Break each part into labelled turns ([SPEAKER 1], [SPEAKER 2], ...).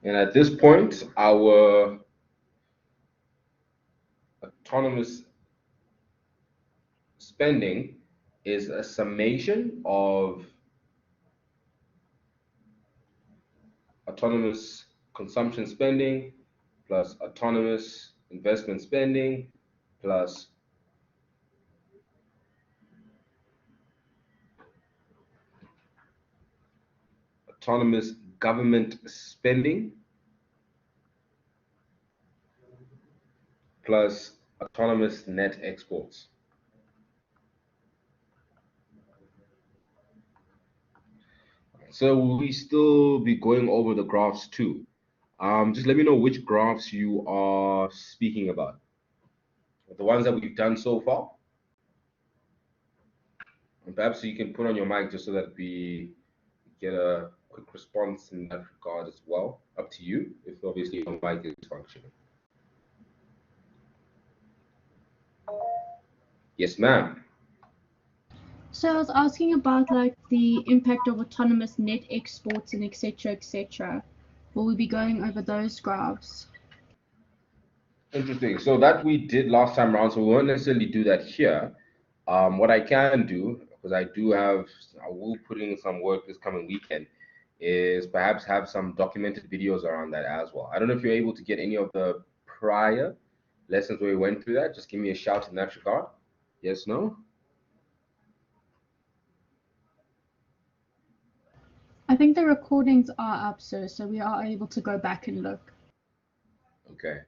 [SPEAKER 1] And at this point, our autonomous spending is a summation of autonomous consumption spending plus autonomous investment spending plus autonomous government spending plus autonomous net exports. So will we still be going over the graphs too? Just let me know which graphs you are speaking about. The ones that we've done so far. And perhaps you can put on your mic just so that we get a quick response in that regard as well. Up to you, if obviously your mic is functioning. Yes, ma'am.
[SPEAKER 2] So I was asking about like the impact of autonomous net exports and etc. etc. Will we be going over those graphs?
[SPEAKER 1] Interesting. So that we did last time around, so we won't necessarily do that here. What I can do, because I will put in some work this coming weekend, is perhaps have some documented videos around that as well. I don't know if you're able to get any of the prior lessons where we went through that. Just give me a shout in that regard. Yes, no?
[SPEAKER 2] I think the recordings are up, sir, so we are able to go back and look.
[SPEAKER 1] Okay.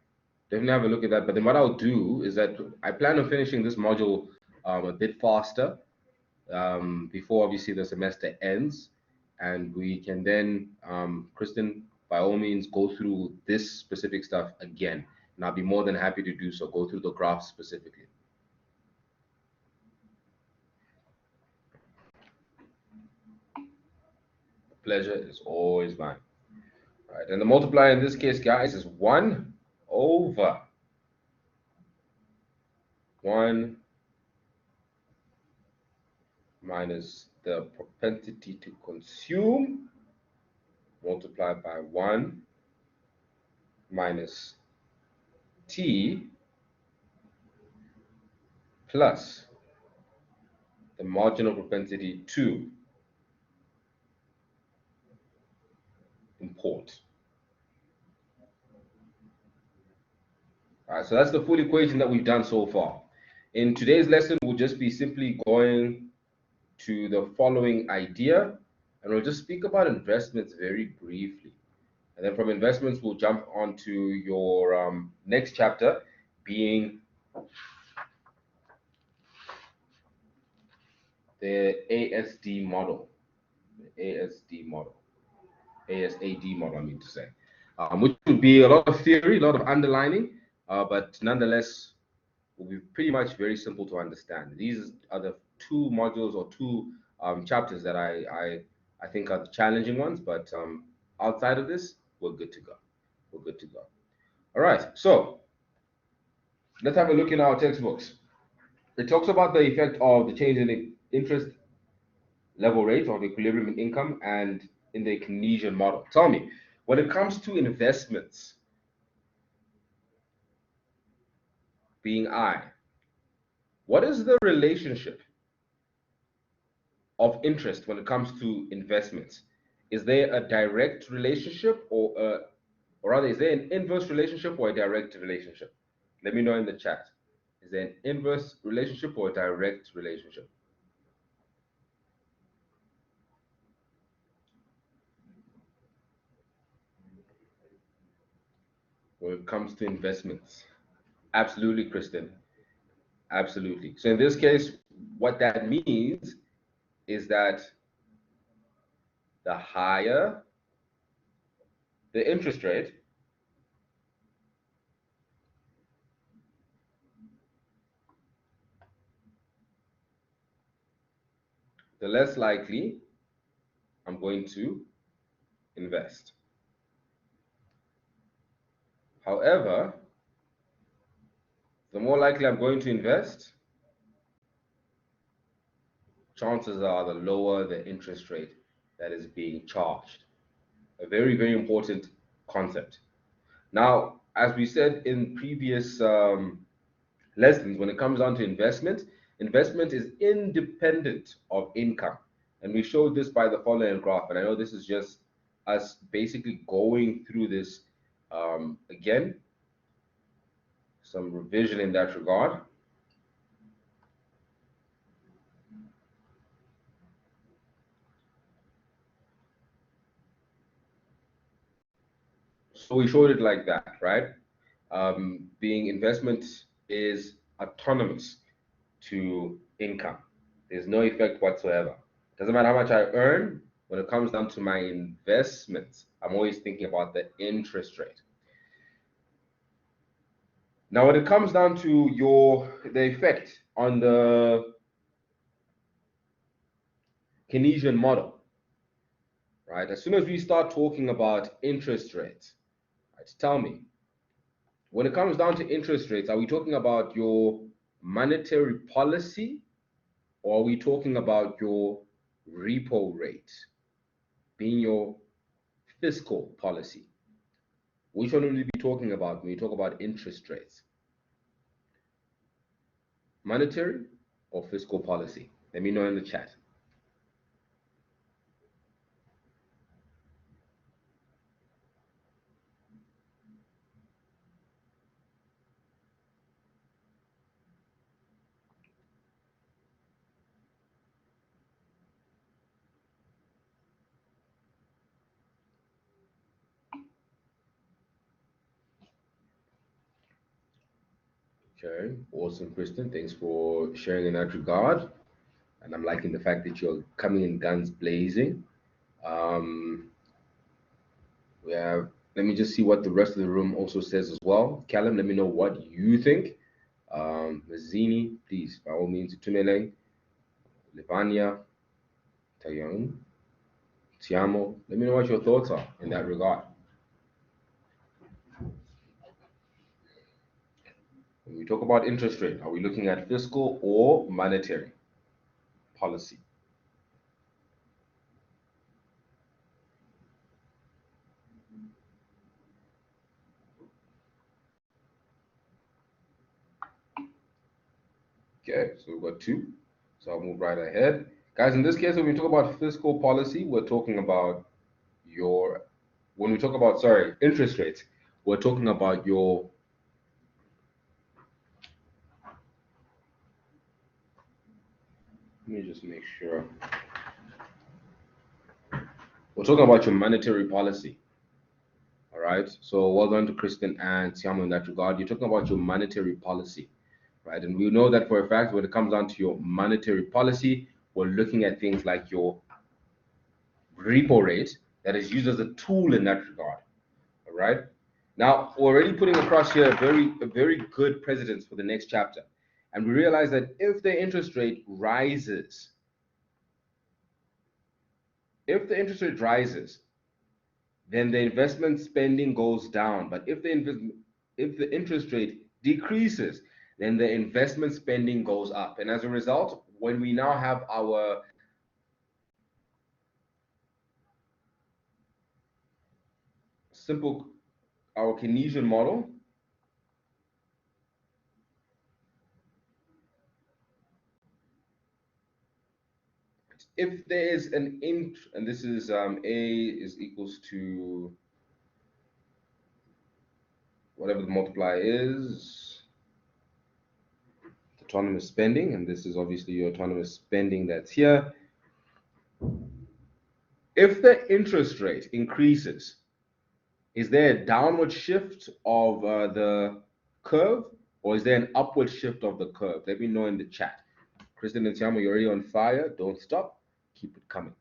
[SPEAKER 1] Definitely have a look at that. But then what I'll do is that I plan on finishing this module a bit faster before obviously the semester ends. And we can then, Kristen, by all means, go through this specific stuff again. And I'll be more than happy to do so, go through the graphs specifically. The pleasure is always mine. All right. And the multiplier in this case, guys, is 1 over 1 minus the propensity to consume multiplied by 1 minus t plus the marginal propensity to import. All right, so that's the full equation that we've done so far. In today's lesson, we'll just be simply going to the following idea, and we'll just speak about investments very briefly. And then from investments, we'll jump onto your next chapter, being the ASD model. The ASD model. ASAD model, I mean to say, which would be a lot of theory, a lot of underlining, but nonetheless will be pretty much very simple to understand. These are the two modules or two chapters that I think are the challenging ones, but outside of this, we're good to go. We're good to go. All right, so let's have a look in our textbooks. It talks about the effect of the change in the interest level rate or the equilibrium in income and in the Keynesian model. Tell me, when it comes to investments, being I, what is the relationship of interest when it comes to investments? Is there a direct relationship or rather, is there an inverse relationship or a direct relationship? Let me know in the chat. Is there an inverse relationship or a direct relationship? When it comes to investments? Absolutely, Kristen. Absolutely. So in this case, what that means is that the higher the interest rate, the less likely I'm going to invest. However, the more likely I'm going to invest, chances are the lower the interest rate that is being charged. A very, very important concept. Now, as we said in previous lessons, when it comes down to investment, investment is independent of income. And we showed this by the following graph. And I know this is just us basically going through this again, some revision in that regard. So we showed it like that, right? Being investment is autonomous to income. There's no effect whatsoever. Doesn't matter how much I earn, when it comes down to my investments, I'm always thinking about the interest rate. Now, when it comes down to the effect on the Keynesian model, right? As soon as we start talking about interest rates, right, tell me, when it comes down to interest rates, are we talking about your monetary policy, or are we talking about your repo rate being your fiscal policy? Which one will we be talking about when we talk about interest rates? Monetary or fiscal policy? Let me know in the chat. Okay, awesome, Kristen. Thanks for sharing in that regard. And I'm liking the fact that you're coming in guns blazing. Um, we have, let me just see what the rest of the room also says as well. Callum, let me know what you think. Mazzini, please, by all means, Tumele, Livania, Tayon, Tiamo, let me know what your thoughts are in that regard. When we talk about interest rate, are we looking at fiscal or monetary policy? Okay, so we've got two. So I'll move right ahead. Guys, in this case, when we talk about fiscal policy, we're talking about when we talk about, sorry, interest rates, we're talking about let me just make sure. We're talking about your monetary policy. All right. So well done to Kristen and Siamo in that regard. You're talking about your monetary policy, right? And we know that for a fact when it comes down to your monetary policy, we're looking at things like your repo rate that is used as a tool in that regard. All right. Now we're already putting across here a very good precedence for the next chapter. And we realize that if the interest rate rises, then the investment spending goes down. But if the interest rate decreases, then the investment spending goes up. And as a result, when we now have our Keynesian model, if there is an and this is A is equals to whatever the multiplier is, autonomous spending, and this is obviously your autonomous spending that's here. If the interest rate increases, is there a downward shift of the curve, or is there an upward shift of the curve? Let me know in the chat. Kristen and Tiamo, you're already on fire. Don't stop. Keep it coming.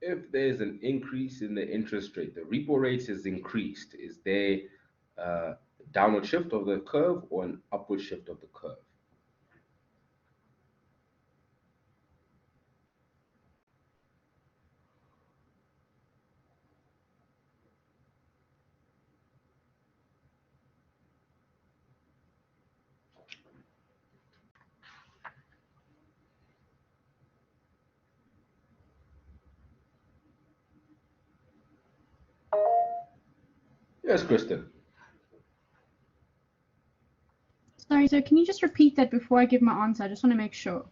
[SPEAKER 1] If there's an increase in the interest rate, the repo rate is increased, is there a downward shift of the curve or an upward shift of the curve? Yes, Kristen.
[SPEAKER 2] Sorry, so can you just repeat that before I give my answer? I just want to make sure.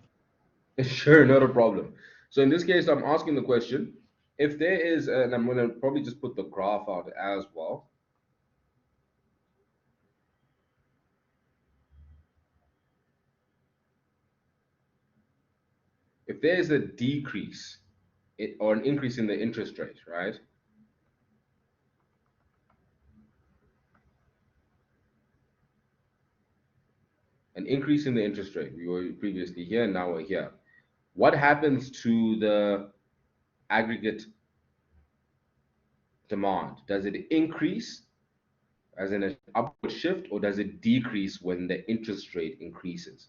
[SPEAKER 1] Sure, not a problem. So in this case, I'm asking the question, if there is, and I'm going to probably just put the graph out as well. If there is a decrease or an increase in the interest rate, right? An increase in the interest rate. We were previously here, now we're here. What happens to the aggregate demand? Does it increase as in an upward shift, or does it decrease when the interest rate increases?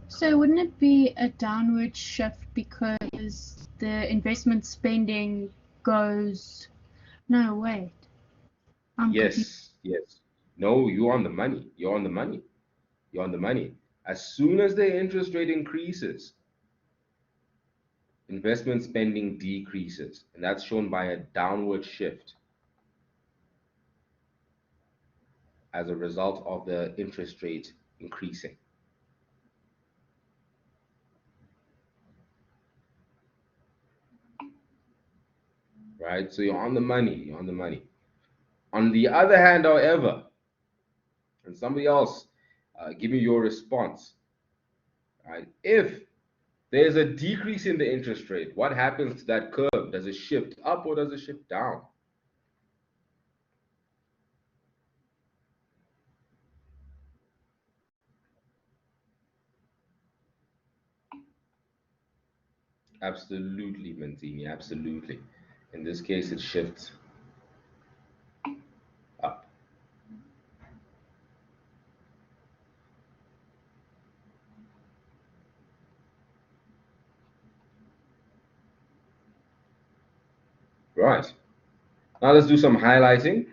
[SPEAKER 2] So wouldn't it be a downward shift because the investment spending goes... No, wait. I'm confused.
[SPEAKER 1] Yes. No, you're on the money. You're on the money. You're on the money. As soon as the interest rate increases, investment spending decreases, and that's shown by a downward shift as a result of the interest rate increasing. Right? So you're on the money. You're on the money. On the other hand, however, and somebody else, give me your response. Right? If there's a decrease in the interest rate, what happens to that curve? Does it shift up or does it shift down? Absolutely, Manzini, absolutely. In this case, it shifts up. Right. Now let's do some highlighting.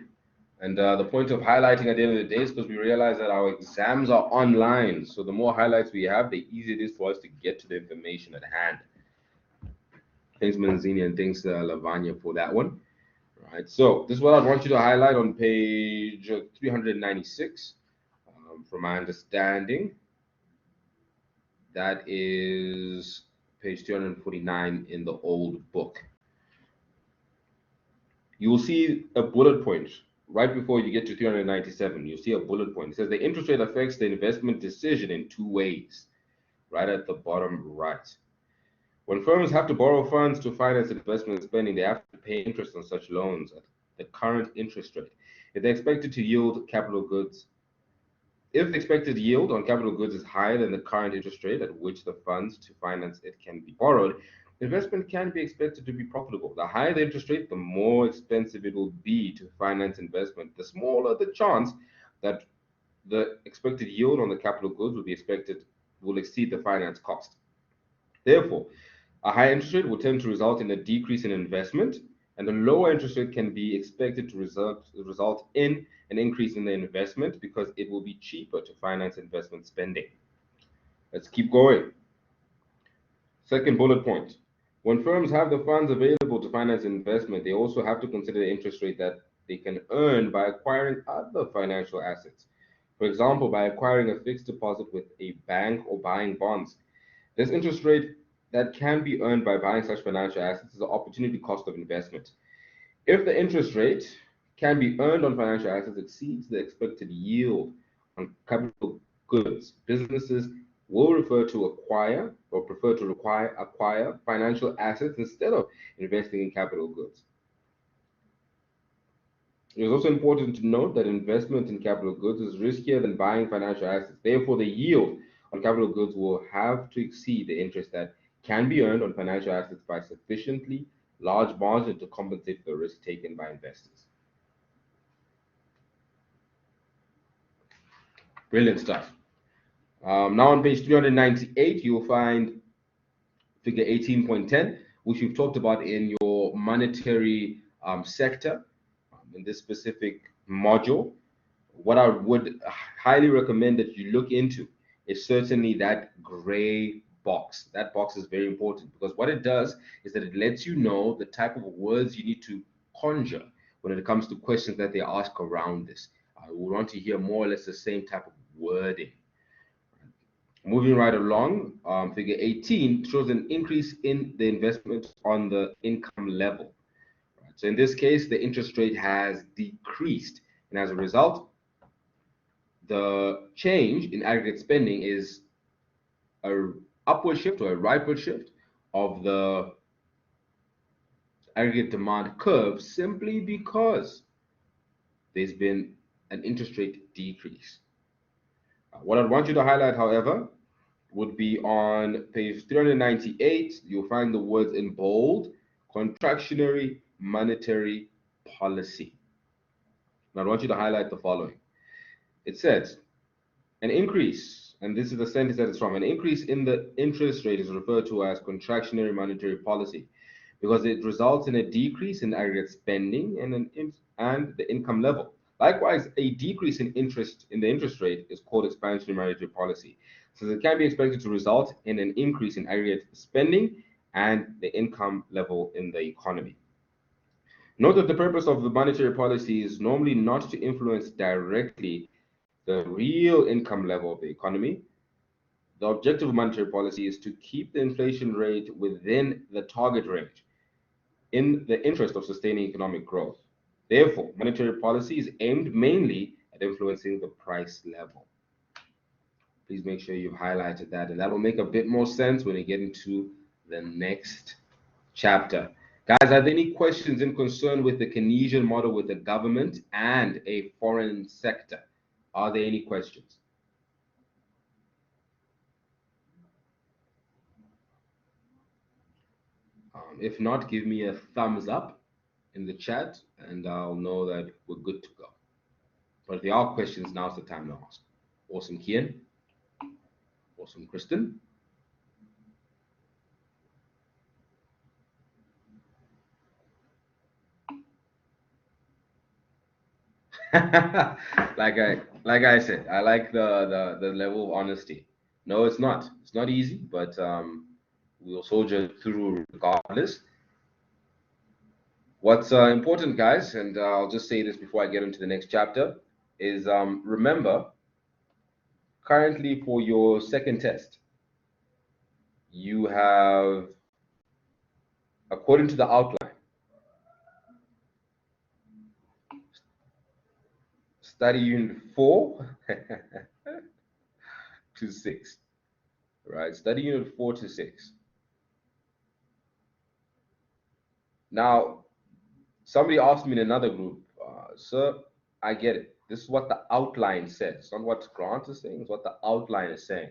[SPEAKER 1] And the point of highlighting at the end of the day is because we realize that our exams are online. So the more highlights we have, the easier it is for us to get to the information at hand. Thanks, Manzini, and thanks, Lavanya, for that one. Right. So this is what I want you to highlight on page 396. From my understanding, that is page 249 in the old book. You will see a bullet point right before you get to 397. You'll see a bullet point. It says the interest rate affects the investment decision in two ways, right at the bottom right. When firms have to borrow funds to finance investment spending, they have to pay interest on such loans at the current interest rate. If they're expected to yield capital goods, If the expected yield on capital goods is higher than the current interest rate at which the funds to finance it can be borrowed, investment can be expected to be profitable. The higher the interest rate, the more expensive it will be to finance investment. The smaller the chance that the expected yield on the capital goods will exceed the finance cost. Therefore, a high interest rate will tend to result in a decrease in investment, and a lower interest rate can be expected to result in an increase in the investment because it will be cheaper to finance investment spending. Let's keep going. Second bullet point. When firms have the funds available to finance investment, they also have to consider the interest rate that they can earn by acquiring other financial assets. For example, by acquiring a fixed deposit with a bank or buying bonds. This interest rate that can be earned by buying such financial assets is the opportunity cost of investment. If the interest rate can be earned on financial assets exceeds the expected yield on capital goods, businesses will refer to acquire or prefer to acquire financial assets instead of investing in capital goods. It is also important to note that investment in capital goods is riskier than buying financial assets. Therefore, the yield on capital goods will have to exceed the interest that can be earned on financial assets by sufficiently large margin to compensate for the risk taken by investors. Brilliant stuff. Now on page 398, you'll find figure 18.10, which we've talked about in your monetary sector in this specific module. What I would highly recommend that you look into is certainly that gray box. That box is very important because what it does is that it lets you know the type of words you need to conjure when it comes to questions that they ask around this. We want to hear more or less the same type of wording. Moving right along, figure 18 shows an increase in the investment on the income level. Right? So in this case, the interest rate has decreased, and as a result, the change in aggregate spending is a upward shift or a rightward shift of the aggregate demand curve simply because there's been an interest rate decrease. What I'd want you to highlight, however, would be on page 398. You'll find the words in bold: contractionary monetary policy. Now I want you to highlight the following. It says an increase, and this is the sentence that it's from, an increase in the interest rate is referred to as contractionary monetary policy because it results in a decrease in aggregate spending and the income level. Likewise, a decrease in the interest rate is called expansionary monetary policy. So it can be expected to result in an increase in aggregate spending and the income level in the economy. Note that the purpose of the monetary policy is normally not to influence directly the real income level of the economy. The objective of monetary policy is to keep the inflation rate within the target range in the interest of sustaining economic growth. Therefore, monetary policy is aimed mainly at influencing the price level. Please make sure you've highlighted that, and that will make a bit more sense when we get into the next chapter. Guys, are there any questions in concern with the Keynesian model with the government and a foreign sector? Are there any questions? If not, give me a thumbs up in the chat and I'll know that we're good to go. But if there are questions, now's the time to ask. Awesome, Kian. Awesome, Kristen. like I said, I like the level of honesty. No, it's not. It's not easy, but we'll soldier through regardless. What's important, guys, and I'll just say this before I get into the next chapter, is remember, currently for your second test, you have, according to the outline, study unit 4 to 6, right? Study unit 4 to 6. Now, somebody asked me in another group, sir, I get it. This is what the outline says. It's not what Grant is saying, it's what the outline is saying.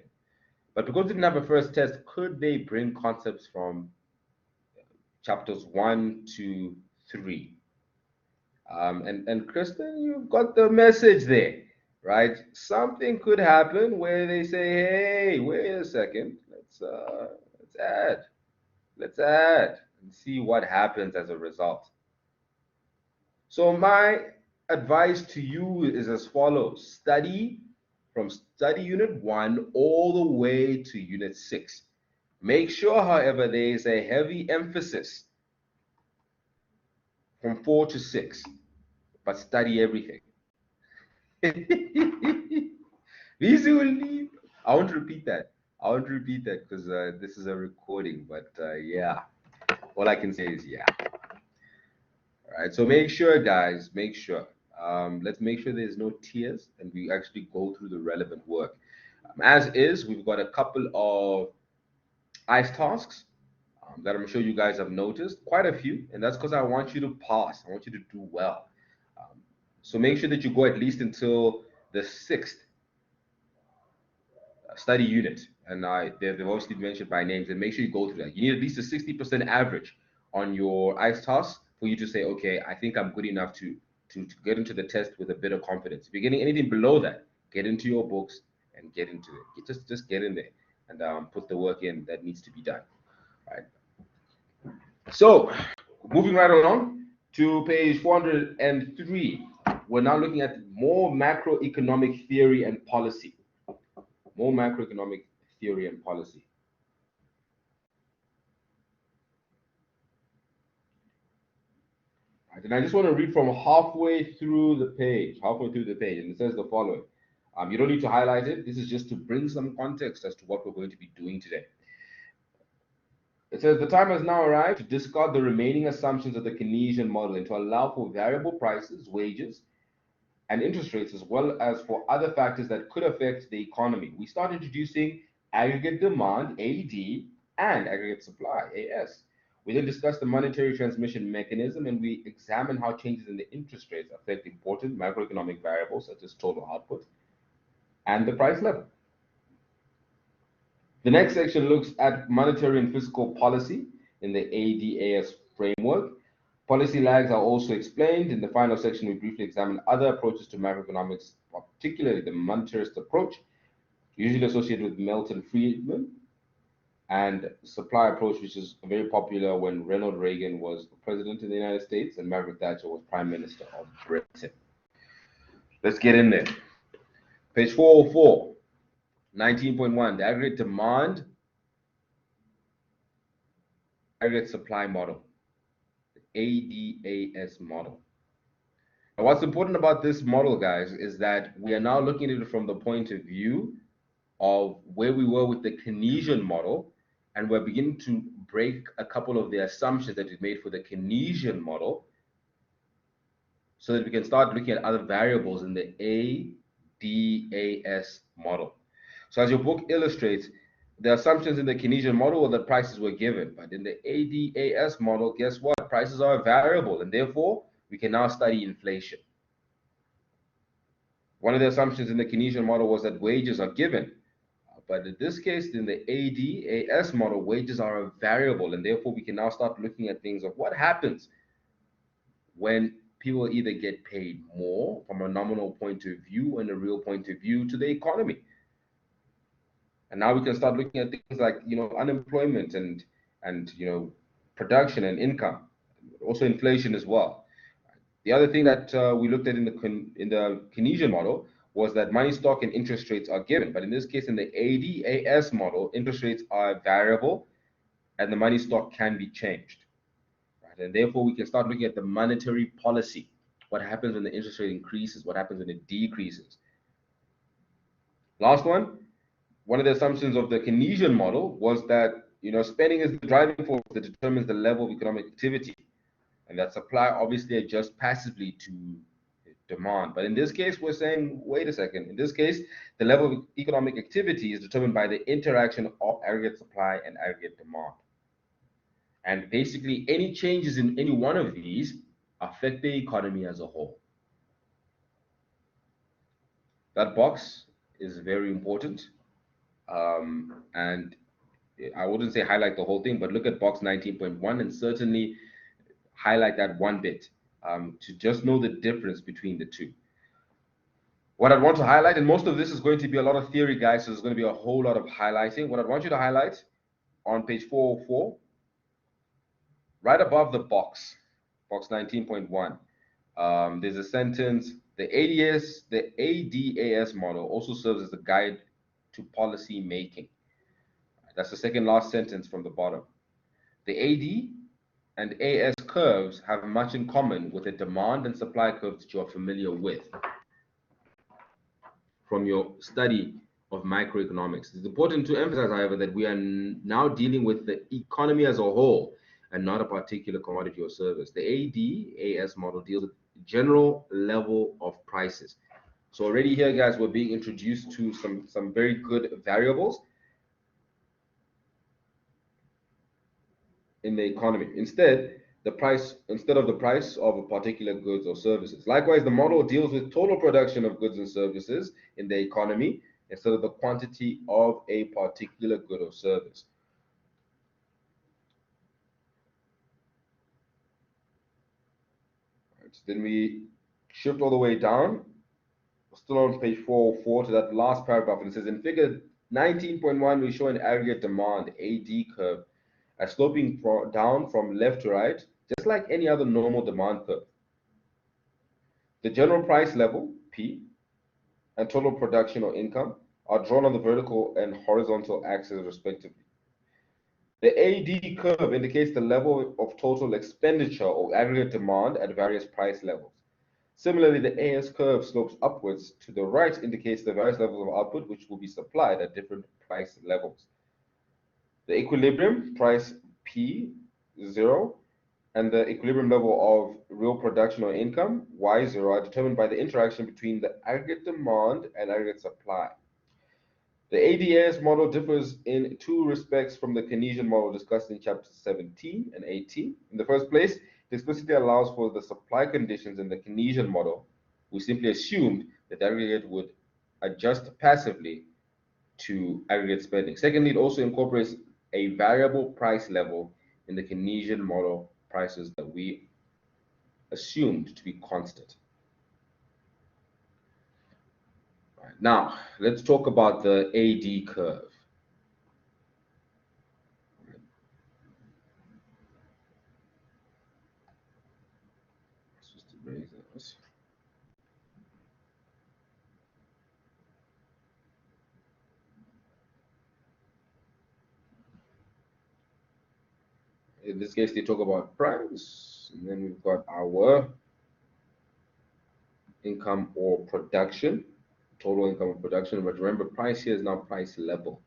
[SPEAKER 1] But because we didn't have a first test, could they bring concepts from chapters 1 to 3? And Kristen, you've got the message there, right? Something could happen where they say, hey, wait a second, let's add and see what happens as a result. So my advice to you is as follows: study from study unit 1 all the way to unit 6. Make sure, however, there is a heavy emphasis from 4 to 6, but study everything. Visually, I want to repeat that. Because this is a recording, but yeah, all I can say is yeah. All right, so make sure, guys, make sure. Let's make sure there's no tears and we actually go through the relevant work. As is, we've got a couple of ICE tasks that I'm sure you guys have noticed, quite a few, and that's because I want you to pass. I want you to do well. So make sure that you go at least until the 6th study unit, and they've obviously mentioned by names, and make sure you go through that. You need at least a 60% average on your ICE tasks for you to say, okay, I think I'm good enough to get into the test with a bit of confidence. If you're getting anything below that, get into your books and get into it. Just get in there and put the work in that needs to be done. All right. So moving right along to page 403, we're now looking at more macroeconomic theory and policy. More macroeconomic theory and policy. Right, and I just want to read from halfway through the page, and it says the following. You don't need to highlight it. This is just to bring some context as to what we're going to be doing today. It says the time has now arrived to discard the remaining assumptions of the Keynesian model and to allow for variable prices, wages, and interest rates, as well as for other factors that could affect the economy. We start introducing aggregate demand, AD, and aggregate supply, AS. We then discuss the monetary transmission mechanism and we examine how changes in the interest rates affect important macroeconomic variables such as total output and the price level. The next section looks at monetary and fiscal policy in the ADAS framework. Policy lags are also explained. In the final section, we briefly examine other approaches to macroeconomics, particularly the monetarist approach, usually associated with Milton Friedman, and supply approach, which is very popular when Ronald Reagan was president in the United States and Margaret Thatcher was prime minister of Britain. Let's get in there. Page 404, 19.1, the aggregate demand, aggregate supply model, the ADAS model. Now, what's important about this model, guys, is that we are now looking at it from the point of view of where we were with the Keynesian model, and we're beginning to break a couple of the assumptions that we made for the Keynesian model so that we can start looking at other variables in the ADAS model. So as your book illustrates, the assumptions in the Keynesian model were that prices were given, but in the ADAS model, guess what? Prices are a variable, and therefore we can now study inflation. One of the assumptions in the Keynesian model was that wages are given, but in this case, in the ADAS model, wages are a variable, and therefore we can now start looking at things of what happens when people either get paid more from a nominal point of view and a real point of view to the economy. And now we can start looking at things like, unemployment and production and income, also inflation as well. The other thing that we looked at in the Keynesian model was that money stock and interest rates are given. But in this case, in the ADAS model, interest rates are variable and the money stock can be changed. Right? And therefore, we can start looking at the monetary policy. What happens when the interest rate increases? What happens when it decreases? Last one of the assumptions of the Keynesian model was that spending is the driving force that determines the level of economic activity, and that supply obviously adjusts passively to demand. But in this case, we're saying, wait a second. In this case, the level of economic activity is determined by the interaction of aggregate supply and aggregate demand. And basically, any changes in any one of these affect the economy as a whole. That box is very important. And I wouldn't say highlight the whole thing, but look at box 19.1 and certainly highlight that one bit to just know the difference between the two. What I want to highlight, and most of this is going to be a lot of theory, guys, so there's going to be a whole lot of highlighting. What I want you to highlight on page 404, right above the box 19.1, there's a sentence, the ADAS model also serves as a guide to policy making. That's the second last sentence from the bottom. The AD and AS curves have much in common with the demand and supply curves that you are familiar with from your study of microeconomics. It's important to emphasize, however, that we are now dealing with the economy as a whole and not a particular commodity or service. The AD-AS model deals with general level of prices. So already here, guys, we're being introduced to some very good variables in the economy. Instead of the price of a particular goods or services. Likewise, the model deals with total production of goods and services in the economy instead of the quantity of a particular good or service. Right, so then we shift all the way down, still on page 404 to that last paragraph, and it says in figure 19.1 we show an aggregate demand AD curve as sloping down from left to right, just like any other normal demand curve. The general price level, P, and total production or income are drawn on the vertical and horizontal axes respectively. The AD curve indicates the level of total expenditure or aggregate demand at various price levels. Similarly, the AS curve slopes upwards to the right, indicates the various levels of output which will be supplied at different price levels. The equilibrium, price P0, and the equilibrium level of real production or income, Y0, are determined by the interaction between the aggregate demand and aggregate supply. The ADAS model differs in two respects from the Keynesian model discussed in chapters 17 and 18. In the first place, it explicitly allows for the supply conditions in the Keynesian model. We simply assumed that the aggregate would adjust passively to aggregate spending. Secondly, it also incorporates a variable price level in the Keynesian model prices that we assumed to be constant. Right, now, let's talk about the AD curve. Just erase this. In this case, they talk about price, and then we've got our income or production, total income or production. But remember, price here is now price level.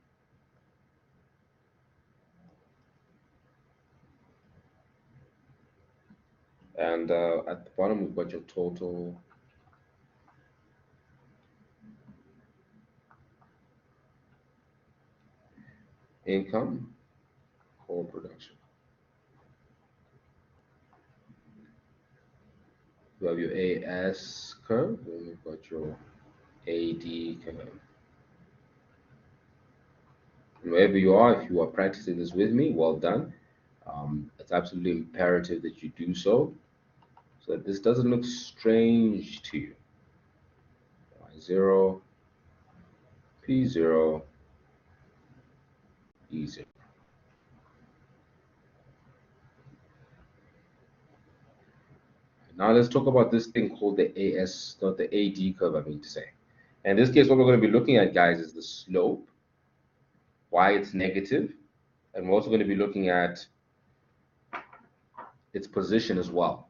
[SPEAKER 1] And at the bottom, we've got your total income or production. You have your AS curve, and you've got your AD curve. And wherever you are, if you are practicing this with me, well done. It's absolutely imperative that you do so that this doesn't look strange to you. Y0, P0, E0. Now let's talk about this thing called the AS, not the AD curve, I mean to say. In this case, what we're going to be looking at, guys, is the slope, why it's negative, and we're also going to be looking at its position as well.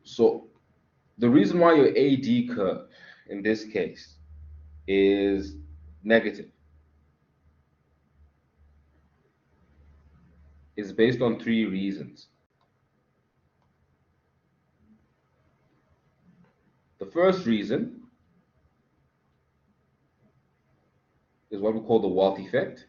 [SPEAKER 1] So the reason why your AD curve in this case is negative is based on three reasons. The first reason is what we call the wealth effect.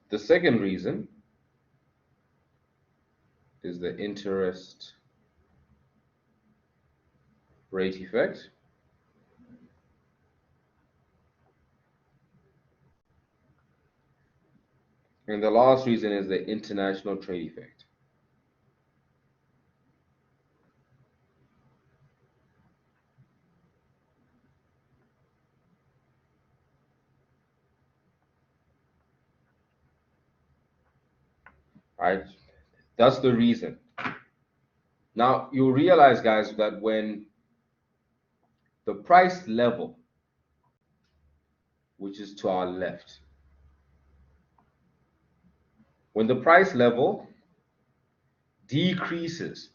[SPEAKER 1] The second reason is the interest rate effect. And the last reason is the international trade effect. Right? That's the reason. Now, you realize, guys, that when the price level, which is to our left, when the price level decreases,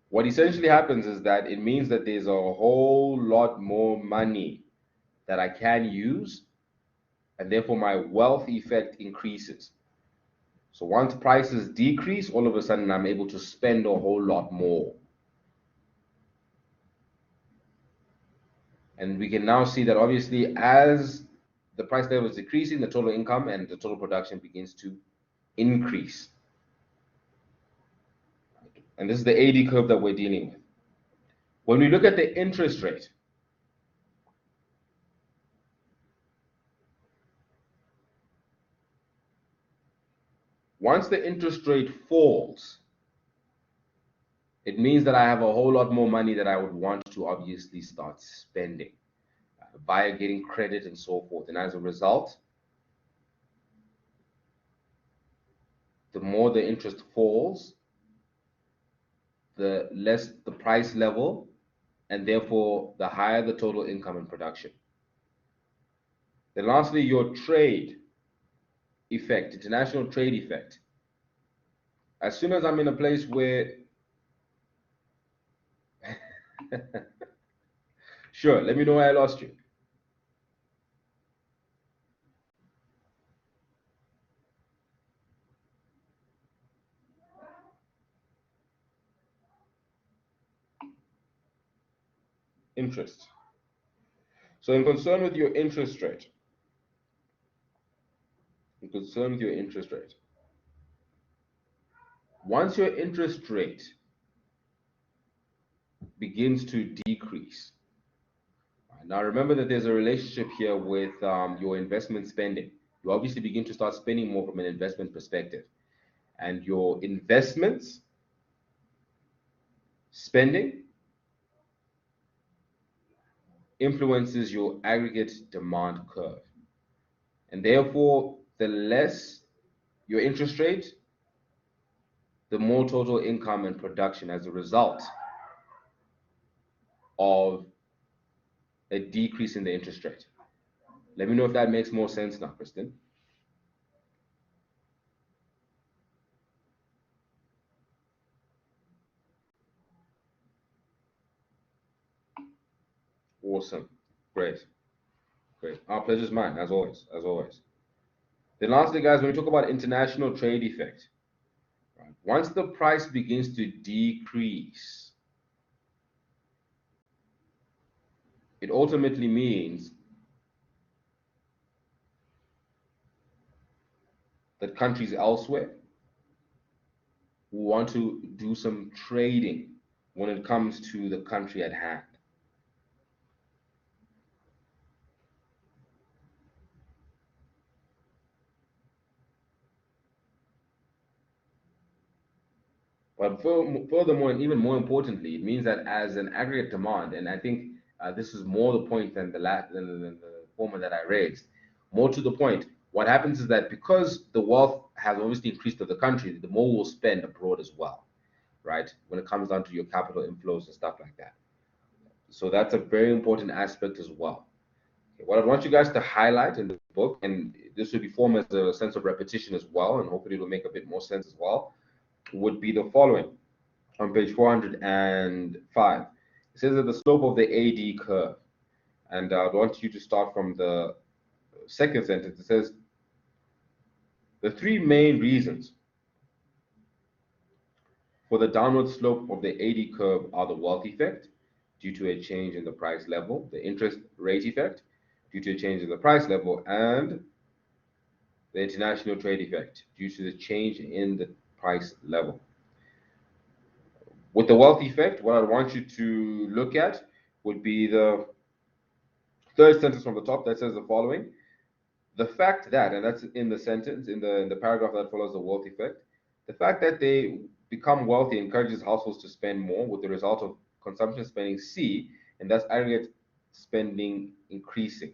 [SPEAKER 1] what essentially happens is that it means that there's a whole lot more money that I can use, and therefore my wealth effect increases. So once prices decrease, all of a sudden I'm able to spend a whole lot more. And we can now see that obviously as the price level is decreasing, the total income and the total production begins to increase. And this is the AD curve that we're dealing with. When we look at the interest rate, once the interest rate falls, it means that I have a whole lot more money that I would want to obviously start spending via getting credit and so forth. And as a result, the more the interest falls, the less the price level, and therefore the higher the total income and production. Then lastly, your trade effect, international trade effect. As soon as I'm in a place where sure, let me know where I lost you. Interest. So in concern with your interest rate, once your interest rate begins to decrease, now remember that there's a relationship here with your investment spending. You obviously begin to start spending more from an investment perspective, and your investments spending influences your aggregate demand curve. And therefore, the less your interest rate, the more total income and production as a result of a decrease in the interest rate. Let me know if that makes more sense now, Kristen. Awesome. Great. Great. Our pleasure's mine, as always. Then lastly, guys, when we talk about international trade effect, right, once the price begins to decrease, it ultimately means that countries elsewhere who want to do some trading when it comes to the country at hand. But furthermore, and even more importantly, it means that as an aggregate demand, and I think this is more the point than the former that I raised, more to the point, what happens is that because the wealth has obviously increased of the country, the more we'll spend abroad as well, right? When it comes down to your capital inflows and stuff like that. So that's a very important aspect as well. Okay, what I want you guys to highlight in the book, and this will be formed as a sense of repetition as well, and hopefully it'll make a bit more sense as well, would be the following on page 405. It says that the slope of the AD curve, and I want you to start from the second sentence. It says the three main reasons for the downward slope of the AD curve are the wealth effect due to a change in the price level, the interest rate effect due to a change in the price level, and the international trade effect due to the change in the price level. With the wealth effect, what I want you to look at would be the third sentence from the top that says the following. The fact that, and that's in the sentence, in the paragraph that follows the wealth effect, the fact that they become wealthy encourages households to spend more, with the result of consumption spending C, and thus aggregate spending increasing.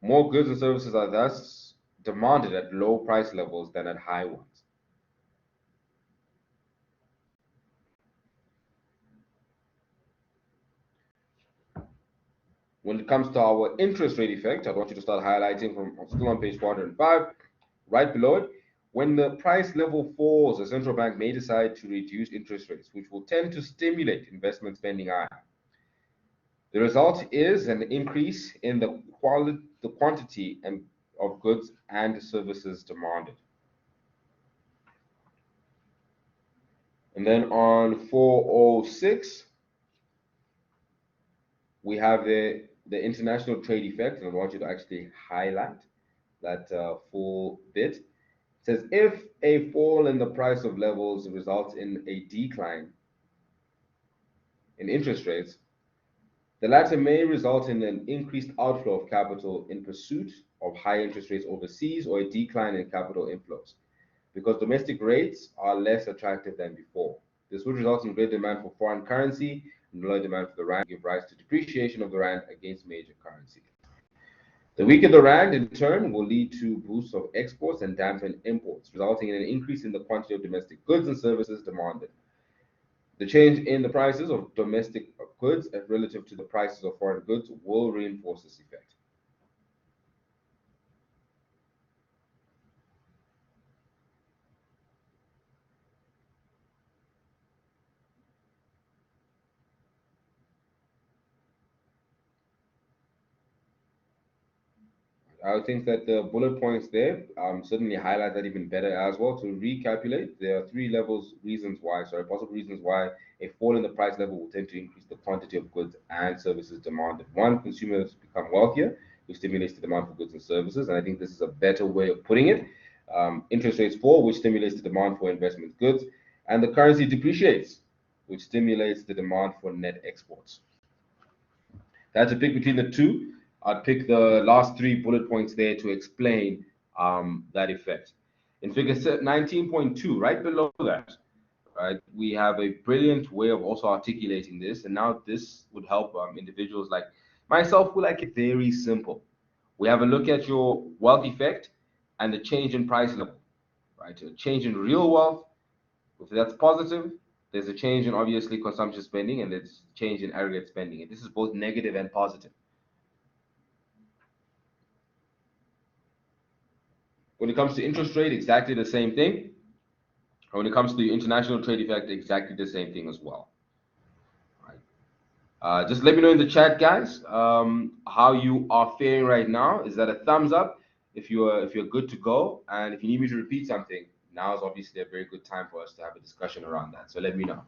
[SPEAKER 1] More goods and services are thus demanded at low price levels than at high ones. When it comes to our interest rate effect, I want you to start highlighting from still on page 405, right below it. When the price level falls, the central bank may decide to reduce interest rates, which will tend to stimulate investment spending higher. The result is an increase in the quantity of goods and services demanded. And then on 406, we have the international trade effect, and I want you to actually highlight that full bit. It says if a fall in the price of levels results in a decline in interest rates, the latter may result in an increased outflow of capital in pursuit of high interest rates overseas, or a decline in capital inflows, because domestic rates are less attractive than before. This would result in great demand for foreign currency and lower demand for the rand, give rise to depreciation of the rand against major currencies. The weaker the rand, in turn, will lead to boosts of exports and dampen imports, resulting in an increase in the quantity of domestic goods and services demanded. The change in the prices of domestic goods relative to the prices of foreign goods will reinforce this effect. I think that the bullet points there certainly highlight that even better as well. To recalculate, there are possible reasons why a fall in the price level will tend to increase the quantity of goods and services demanded. One, consumers become wealthier, which stimulates the demand for goods and services. And I think this is a better way of putting it. Interest rates fall, which stimulates the demand for investment goods, and the currency depreciates, which stimulates the demand for net exports. That's a pick between the two. I'd pick the last 3 bullet points there to explain that effect. In figure 19.2, right below that, right, we have a brilliant way of also articulating this. And now this would help individuals like myself who like it very simple. We have a look at your wealth effect and the change in price level, right? A change in real wealth, if that's positive, there's a change in obviously consumption spending, and there's a change in aggregate spending. And this is both negative and positive. When it comes to interest rate, exactly the same thing. When it comes to the international trade effect, exactly the same thing as well. Right. Just let me know in the chat, guys, how you are faring right now. Is that a thumbs up if you're good to go? And if you need me to repeat something, now is obviously a very good time for us to have a discussion around that. So let me know.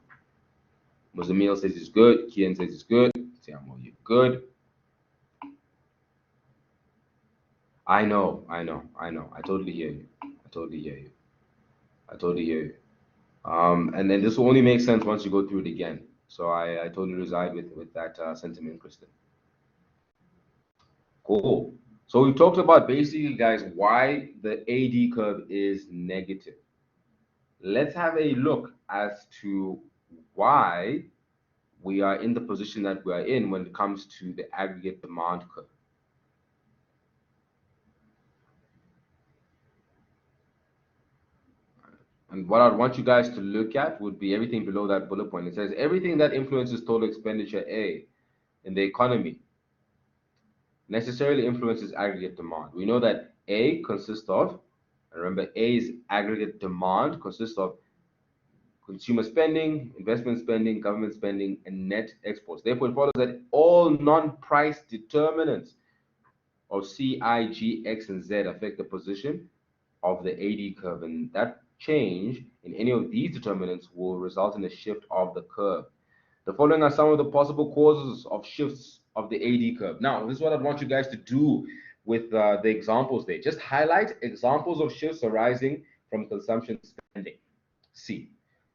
[SPEAKER 1] Muzamil says it's good. Kian says it's good. Tiamo, you're good. I know. I totally hear you. I totally hear you. And then this will only make sense once you go through it again. So I totally reside with that sentiment, Kristen. Cool. So we talked about basically, guys, why the AD curve is negative. Let's have a look as to why we are in the position that we are in when it comes to the aggregate demand curve. And what I'd want you guys to look at would be everything below that bullet point. It says everything that influences total expenditure A in the economy necessarily influences aggregate demand. We know that A consists of, remember, A is aggregate demand, consists of consumer spending, investment spending, government spending, and net exports. Therefore, it follows that all non-price determinants of C, I, G, X, and Z affect the position of the AD curve, and that change in any of these determinants will result in a shift of the curve. The following are some of the possible causes of shifts of the AD curve. Now, this is what I want you guys to do with the examples there. Just highlight examples of shifts arising from consumption spending. C.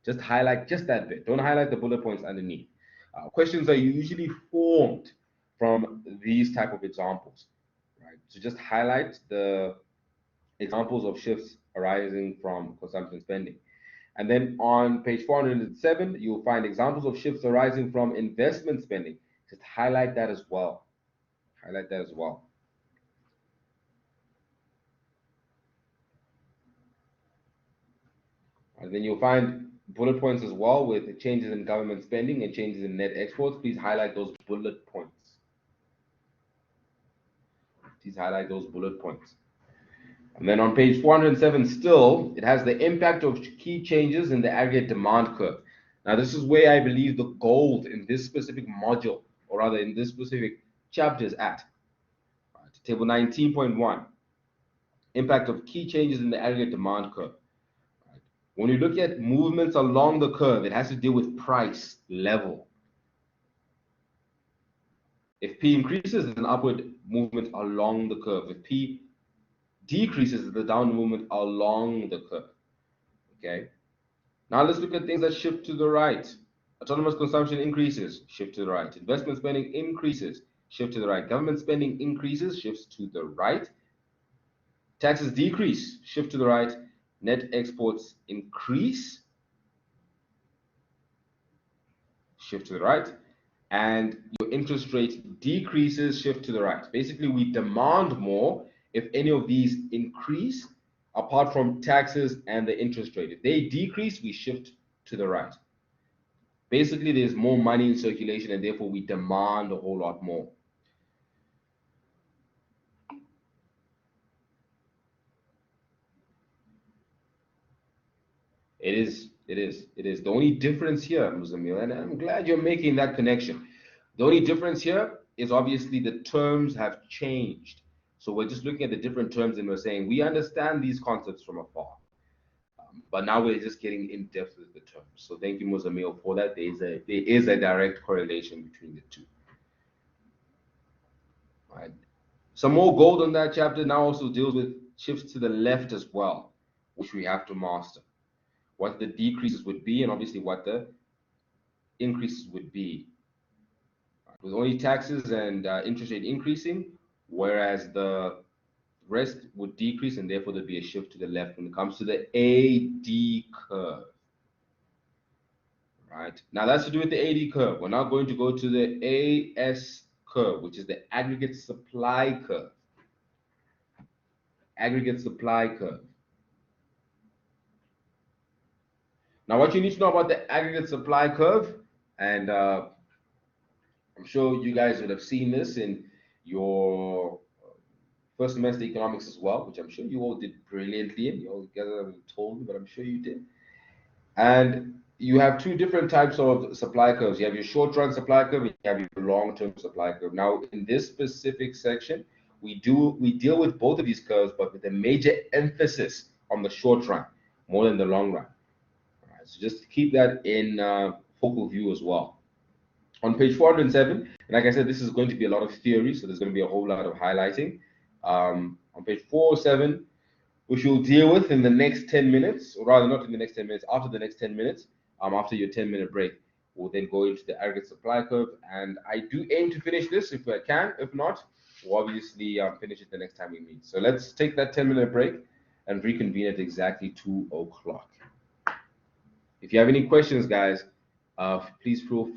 [SPEAKER 1] Just highlight just that bit. Don't highlight the bullet points underneath. Questions are usually formed from these type of examples, right? So just highlight the examples of shifts arising from consumption spending. And then on page 407, you'll find examples of shifts arising from investment spending. Just highlight that as well. Highlight that as well. And then you'll find bullet points as well with changes in government spending and changes in net exports. Please highlight those bullet points. Please highlight those bullet points. And then on page 407 still, it has the impact of key changes in the aggregate demand curve. Now, this is where I believe the gold in this specific module, or rather in this specific chapter, is at. Right, table 19.1, impact of key changes in the aggregate demand curve. Right. When you look at movements along the curve, it has to deal with price level. If P increases, it's an upward movement along the curve. If P decreases, the downward movement along the curve. Okay. Now let's look at things that shift to the right. Autonomous consumption increases, shift to the right. Investment spending increases, shift to the right. Government spending increases, shifts to the right. Taxes decrease, shift to the right. Net exports increase, shift to the right. And your interest rate decreases, shift to the right. Basically, we demand more if any of these increase, apart from taxes and the interest rate. If they decrease, we shift to the right. Basically, there's more money in circulation, and therefore we demand a whole lot more. It is. The only difference here, Muzamil, and I'm glad you're making that connection. The only difference here is obviously the terms have changed. So we're just looking at the different terms and we're saying we understand these concepts from afar. But now we're just getting in depth with the terms. So thank you, Muzamil, for that. There is a direct correlation between the two. Right. Some more gold on that chapter now also deals with shifts to the left as well, which we have to master. What the decreases would be, and obviously what the increases would be. With only taxes and interest rate increasing, whereas the rest would decrease, and therefore there'd be a shift to the left when it comes to the AD curve. Right, now that's to do with the AD curve. We're now going to go to the AS curve, which is the aggregate supply curve. Aggregate supply curve. Now, what you need to know about the aggregate supply curve, and I'm sure you guys would have seen this in your first semester economics as well, which I'm sure you all did brilliantly, and you all guys haven't told me, but I'm sure you did. And you have two different types of supply curves. You have your short-run supply curve, and you have your long-term supply curve. Now, in this specific section, we deal with both of these curves, but with a major emphasis on the short run more than the long run. All right, so just keep that in focal view as well. On page 407, and like I said, this is going to be a lot of theory, so there's going to be a whole lot of highlighting. On page 407, which we'll deal with in the next 10 minutes, or rather not in the next 10 minutes, after the next 10 minutes, after your 10-minute break, we'll then go into the aggregate supply curve. And I do aim to finish this if I can. If not, we'll obviously finish it the next time we meet. So let's take that 10-minute break and reconvene at exactly 2 o'clock. If you have any questions, guys, please feel free